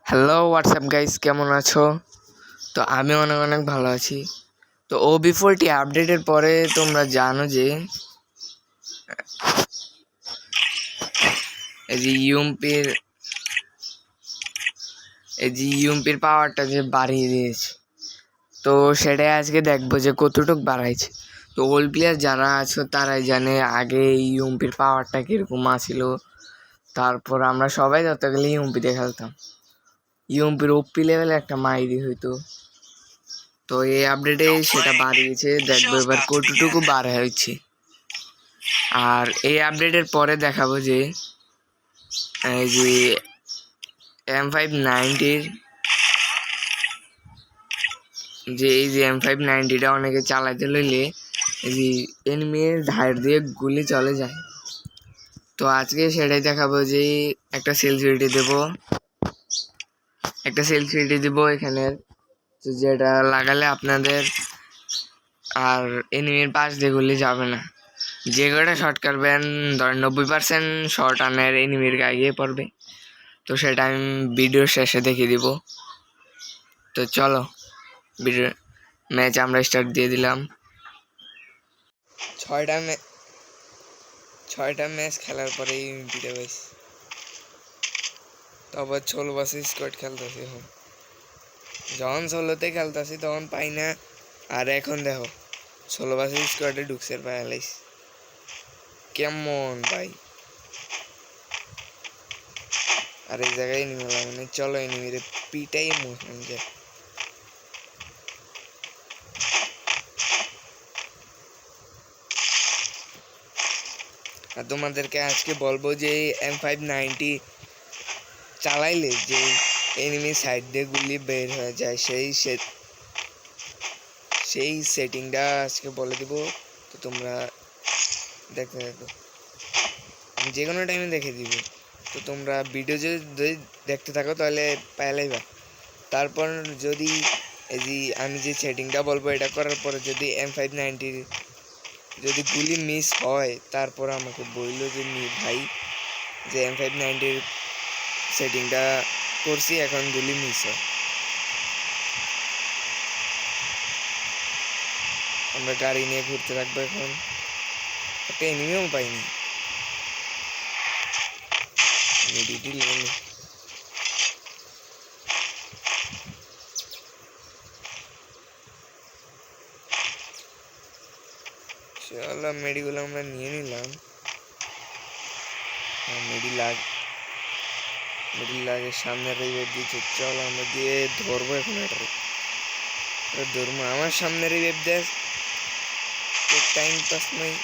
Hello WhatsApp guys, কেমন আছো? তো আমি অনেক অনেক ভালো আছি। তো OB40 আপডেটের পরে তোমরা জানো যে এই যে ইউএমপির পাওয়ারটা যে বাড়িয়ে দিয়েছে, তো সেটাই আজকে দেখবো যে কতটুক বাড়াইছে। তো ওল্ড প্লেয়ার যারা আছো তারাই জানে আগে ইউএমপির পাওয়ারটা কীরকম আসছিল। তারপর আমরা সবাই যত গেলে ইউএমপিতে খেলতাম, ইউএমপির ওপি লেভেলে একটা মাইরি হইতো। তো এই আপডেটে সেটা বাড়িয়েছে, দেখবো এবার কতটুকু বাড়া হচ্ছে। আর এই আপডেটের পরে দেখাবো যে এই যে M590 M590টা অনেকে চালাইতে লইলে এই যে এনিমির ধার দিয়ে গুলি চলে যায়। তো আজকে সেটাই দেখাবো যে একটা সেলফিটি দিব এখানে, যেটা লাগালে আপনাদের আর এনিমির পাশ দিয়ে গুলি যাবে না। যে কটা শর্ট করবেন, ধরেন 90% শর্ট আনের এনিমির গায়ে গিয়ে পড়বে। তো সেটা আমি ভিডিওর শেষে দেখিয়ে দিব। তো চলো ভিডিও ম্যাচ আমরা স্টার্ট দিয়ে দিলাম। ছয়টা ম্যাচ খেলার পরে ইউনিটিতে পাইছি। তারপর 16 বছর স্কোয়াড খেলতেছি। এখন যখন 16তে খেলতেছি তখন পাই না, আর এখন দেখো 16 বছর স্কোয়াডে ঢুকছে পাইলাইস। কেমন ভাই? আর এই জায়গায় এনিমি মানে চলো এনিমিরে পিটাই মোশন যায়। আর তোমাদেরকে আজকে বলবো যে M590 চালাইলে যে এনিমি সাইড দিয়ে গুলি বের হয়ে যায় সেই সেটিংটা আজকে বলে দিব। তো তোমরা দেখতে থাকো, আমি যে কোনো টাইমে দেখে দিব। তো তোমরা ভিডিও যদি দেখতে থাকো তাহলে পাইলাইবা। তারপর যদি এই যে আমি যে সেটিংটা বলবো এটা করার পরে যদি M590 যদি গুলি মিস হয়, তারপর আমাকে বললো যে ভাই যে M590 সেটিংটা করছি, এখন গুলি মিস হয়। আমরা গাড়ি নিয়ে ঘুরতে থাকবো। এখন একটা এনিমিও পাইনি। চলো মেডিগুলো আমরা নিয়ে নিলাম। মেডি লাগে সামনের রিভাইভ দিচ্ছে। চল আমরা দিয়ে ধরবো এখন। এটা ধরবো, আমার সামনে রিভাইভ দেয়। টাইম পাস নাই।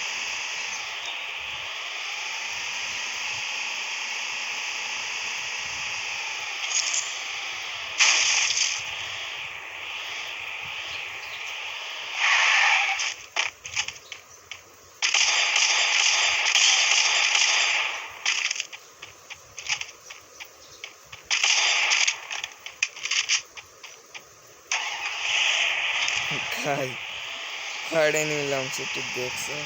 খাড়ে নিলাম সেটা দেখছো।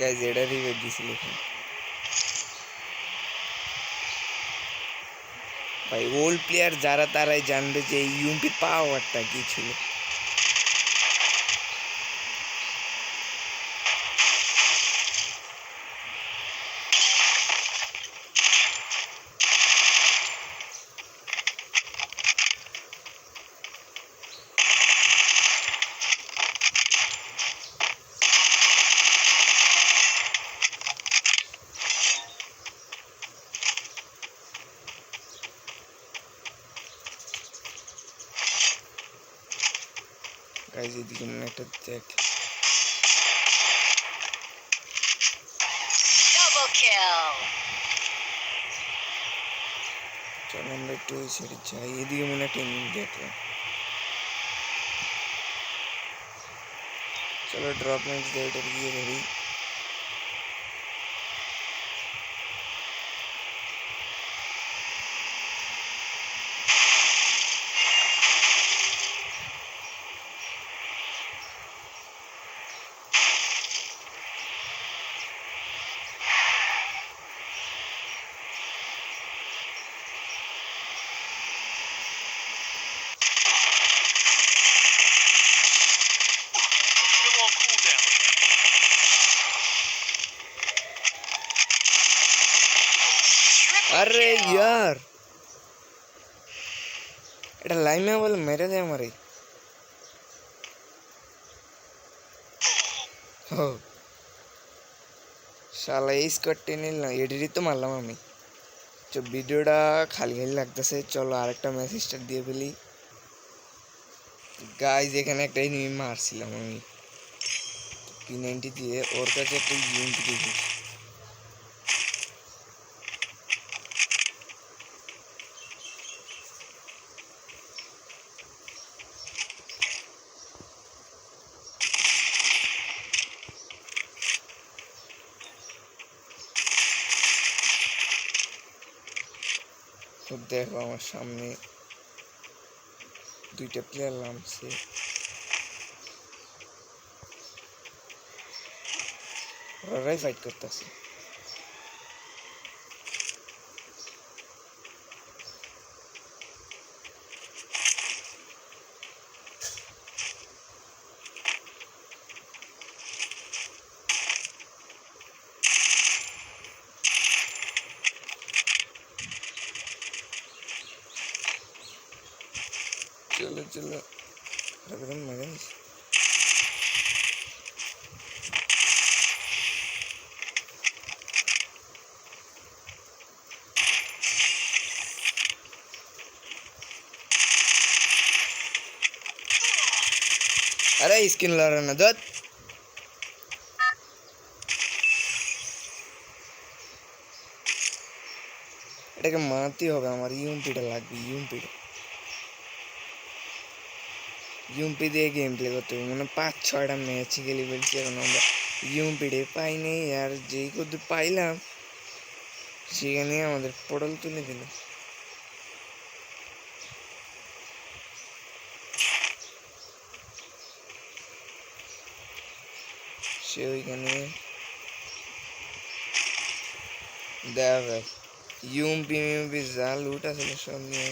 গাইজ এটা রিভাইভ দিছিল ভাই। ওল্ড প্লেয়ার যারা তারাই জানবে যে ইউএমপির পাওয়ারটা কি ছিল। গাইজ এদিকে মনে একটা দেখ। চলো আমরা একটু ওই সাইডে যাই। এদিকে মনে একটা এনিমি দেখলাম। চলো ড্রপ ম্যাচ দিয়ে ওইটা গিয়ে ধরি। अरे यार এটা লাইমে বলে মেরে দেয় আমারে ও শালা এই স্কটটি নিল না এডিটই তো মারলাম আমি তো ভিডিওটা খালি খালি লাগতেছে চলো আরেকটা ম্যাচ স্টার্ট দিয়ে ফেলি গাইজ এখানে একটা এনিমি মারছিলাম আমি P90 দিয়ে ওর কাছে একটা ইউএমপি দিয়েছি তো দেখো আমার সামনে দুইটা প্লেয়ার নামছে ওরাই ফাইট করতেছে চলো চলো একদম মজা নিস अरे स्किन ला रहा ना दत এটাকে মারতে হবে আমার ইউএমপিটা লাগবে ইউএমপি দিয়ে গেম প্লে করতে হবে মানে 5-6টা ম্যাচ খেলে ফেলছি এখন আমরা ইউএমপিটা পাই নেই আর যেই কত পাইলাম সেখানে আমাদের পটল তুলে দিল সে ওইখানে দেখ ইউএমপি যা লুট আছে সব নিয়ে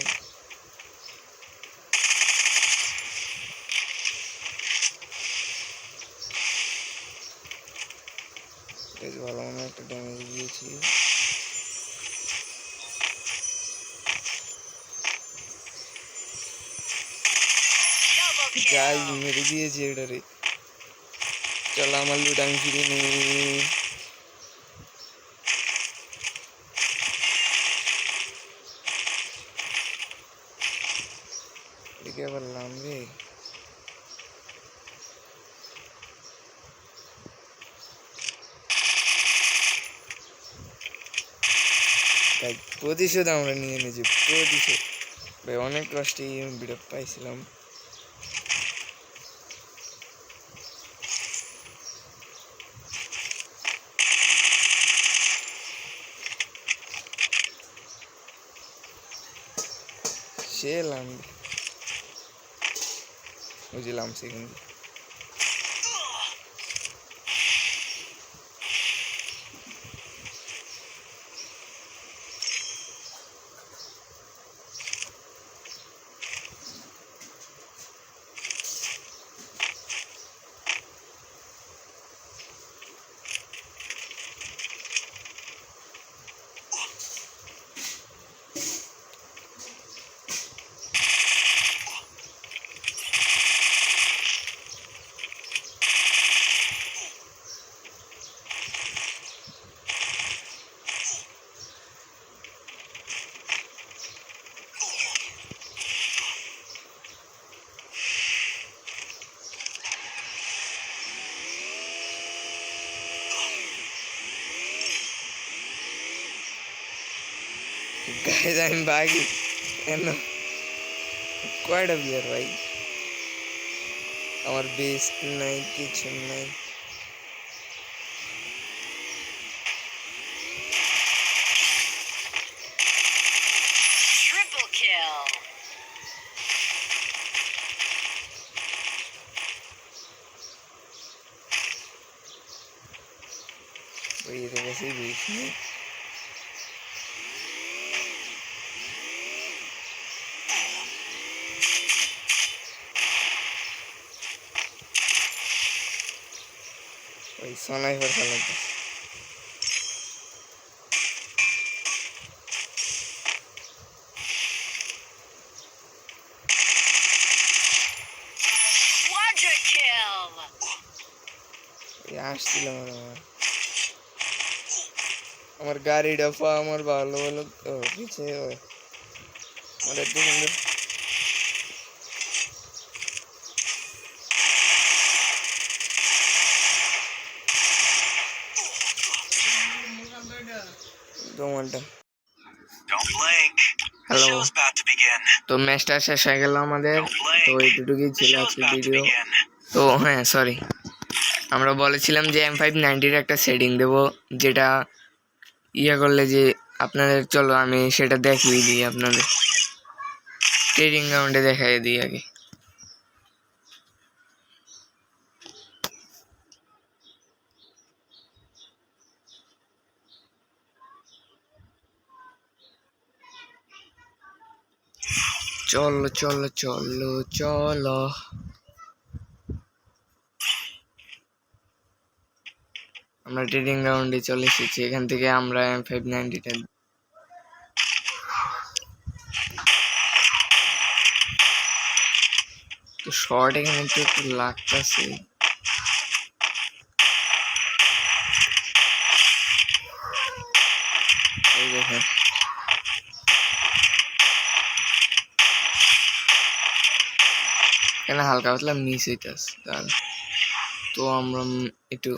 বেশ ভালো মনে একটা ড্যামেজ দিয়েছি যাই মেরে দিয়েছি এটারে চলো আমার লুট আমি ফিরে নিই এদিকে বললাম রে তাই প্রতিশোধ আমরা নিয়ে নিয়েছি প্রতিশোধ ভাই অনেক কষ্টে ভিডিও পাইছিলাম সে এলাম বুঝলাম সেখানে गाइस आई एम भागी এন কয়টা বিয়ার ভাই আমার বেস নাই কিছু নাই Triple kill. भाई ये तो वैसे ही बेस नहीं भाई सोना ही फर्क लगता আসছিলাম আমার গাড়িটা আমার ভালো ভালো পিছিয়ে আমাদের হ্যালো, তো ম্যাচটা শেষ হয়ে গেল আমাদের। তো এইটুকুই ছিল আজকে ভিডিও। তো হ্যাঁ, সরি, আমরা বলেছিলাম যে M590-র একটা সেটিং দেবো, যেটা ইয়ে করলে যে আপনাদের, চলো আমি সেটা দেখিয়ে দিই আপনাদের, ট্রেডিং গ্রাউন্ডে দেখাই দিই আগে। চলো চলো চলো চলো, আমরা ট্রেডিং গ্রাউন্ডে চলে এসেছি। এখান থেকে আমরা M590-টা তো শর্ট এখানে একটু লাগতেছে। এই দেখেন, এখানে হালকা পাতলা মিস হইতেছে। তো আমরা একটু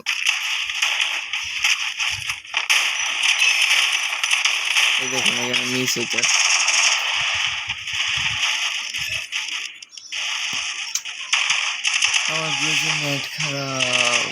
এই দেখেন এখানে মিস হইতেছে। আমার বুঝি নেট খারাপ।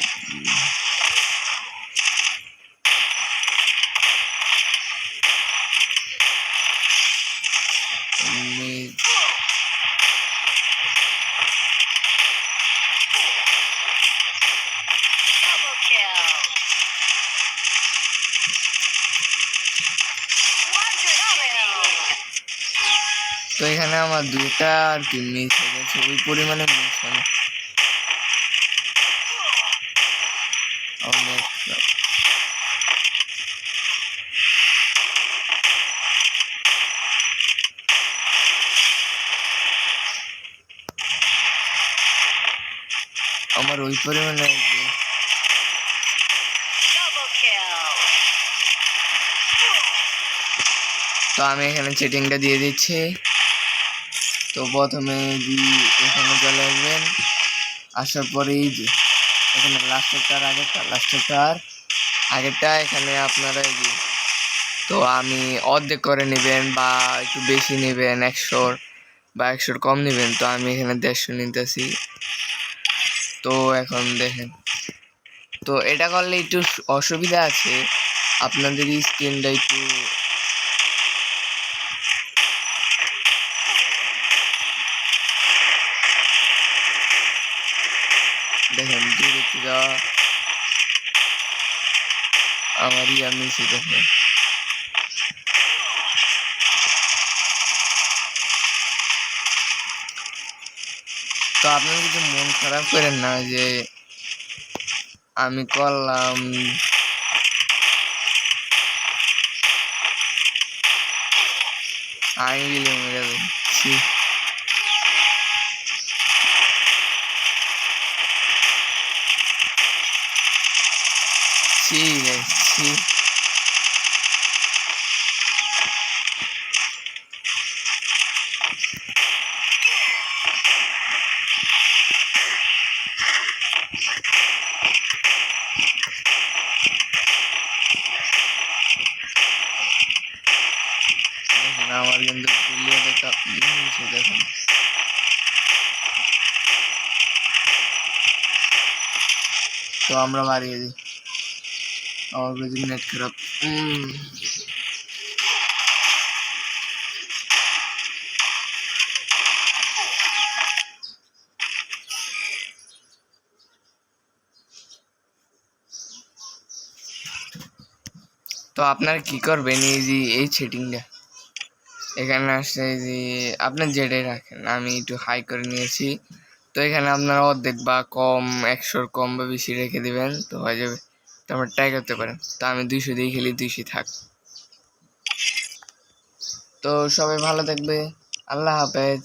তো এখানে আমার দুইটা আর কি মিস হয়ে গেছে, ওই পরিমাণে মিস হয়। আমার ওই পরিমাণে তো আমি এখানে চেটিংটা দিয়ে দিচ্ছি। তো প্রথমে এখানে চলে আসবেন, আসার পরেই যে এখানে আগেরটা এখানে আপনারা তো আমি অর্ধেক করে নেবেন বা একটু বেশি নেবেন, 100 বা 100 কম নেবেন। তো আমি এখানে 150 নিতেছি। তো এখন দেখেন, তো এটা করলে একটু অসুবিধা আছে, আপনাদের স্ক্রিনটা একটু দেখেন, দূরে যাওয়া আমারই আমি দেখেন। তো আপনারা কিছু মন খারাপ করেন না যে আমি করলাম, আমি বিলে মরে যাচ্ছি। ঠিক আছে, আমার কিন্তু দেখুন। তো আমরা বাড়িয়ে দিই, আমার বুঝি নেট খারাপ। তো আপনারা কি করবেন, এই যে এই সেটিংটা এখানে আসে যে আপনার যেটাই রাখেন, আমি একটু হাই করে নিয়েছি। তো এখানে আপনারা অর্ধেক বা কম, 100 কম বা বেশি রেখে দিবেন, তো হয়ে যাবে। তো আমরা ট্রাই করতে পারেন। তো আমি 200 দিয়ে খেলি, 200 থাক। তো সবাই ভালো থাকবে, আল্লাহ হাফেজ।